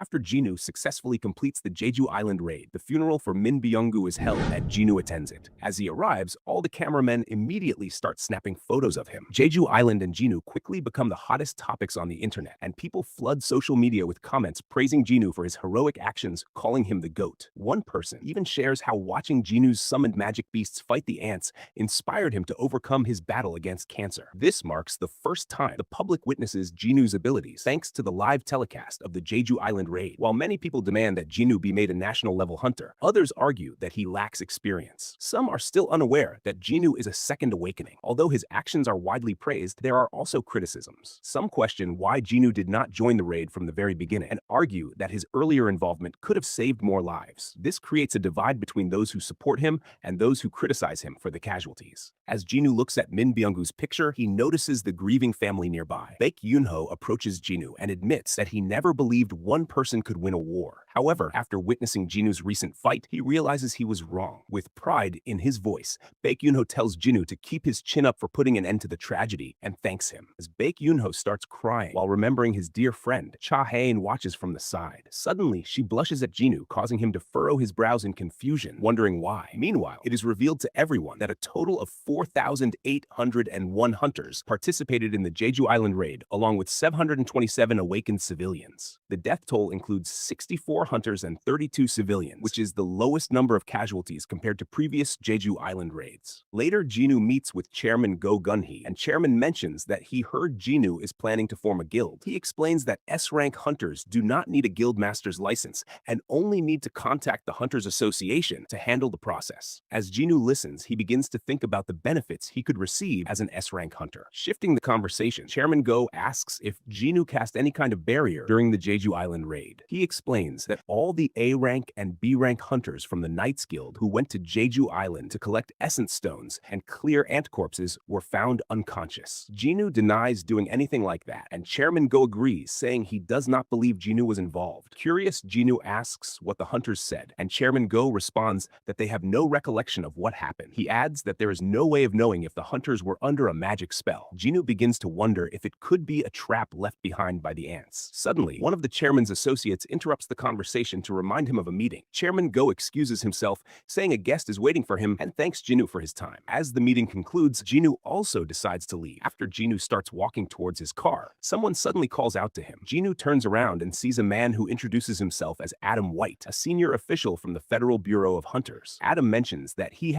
After Jinu successfully completes the Jeju Island raid, the funeral for Min Byung-gu is held and Jinu attends it. As he arrives, all the cameramen immediately start snapping photos of him. Jeju Island and Jinu quickly become the hottest topics on the internet, and people flood social media with comments praising Jinu for his heroic actions, calling him the GOAT. One person even shares how watching Jinu's summoned magic beasts fight the ants inspired him to overcome his battle against cancer. This marks the first time the public witnesses Jinu's abilities thanks to the live telecast of the Jeju Island raid. While many people demand that Jinu be made a national-level hunter, others argue that he lacks experience. Some are still unaware that Jinu is a second awakening. Although his actions are widely praised, there are also criticisms. Some question why Jinu did not join the raid from the very beginning and argue that his earlier involvement could have saved more lives. This creates a divide between those who support him and those who criticize him for the casualties. As Jinu looks at Min Byung-gu's picture, he notices the grieving family nearby. Baek Yoon-ho approaches Jinu and admits that he never believed one person could win a war. However, after witnessing Jinu's recent fight, he realizes he was wrong. With pride in his voice, Baek Yoon-ho tells Jinu to keep his chin up for putting an end to the tragedy and thanks him. As Baek Yoon-ho starts crying while remembering his dear friend, Cha Hae-in watches from the side. Suddenly, she blushes at Jinu, causing him to furrow his brows in confusion, wondering why. Meanwhile, it is revealed to everyone that a total of 4,801 hunters participated in the Jeju Island raid, along with 727 awakened civilians. The death toll includes 64 hunters and 32 civilians, which is the lowest number of casualties compared to previous Jeju Island raids. Later, Jinu meets with Chairman Go Gun-hee, and Chairman mentions that he heard Jinu is planning to form a guild. He explains that S-rank hunters do not need a guild master's license and only need to contact the Hunters Association to handle the process. As Jinu listens, he begins to think about the benefits he could receive as an S-rank hunter. Shifting the conversation, Chairman Go asks if Jinu cast any kind of barrier during the Jeju Island raid. He explains that all the A-rank and B-rank hunters from the Knights Guild who went to Jeju Island to collect essence stones and clear ant corpses were found unconscious. Jinu denies doing anything like that, and Chairman Go agrees, saying he does not believe Jinu was involved. Curious, Jinu asks what the hunters said, and Chairman Go responds that they have no recollection of what happened. He adds that there is no way of knowing if the hunters were under a magic spell. Jinu begins to wonder if it could be a trap left behind by the ants. Suddenly, one of the chairman's associates interrupts the conversation to remind him of a meeting. Chairman Go excuses himself, saying a guest is waiting for him, and thanks Jinu for his time. As the meeting concludes, Jinu also decides to leave. After Jinu starts walking towards his car, someone suddenly calls out to him. Jinu turns around and sees a man who introduces himself as Adam White, a senior official from the Federal Bureau of Hunters. Adam mentions that he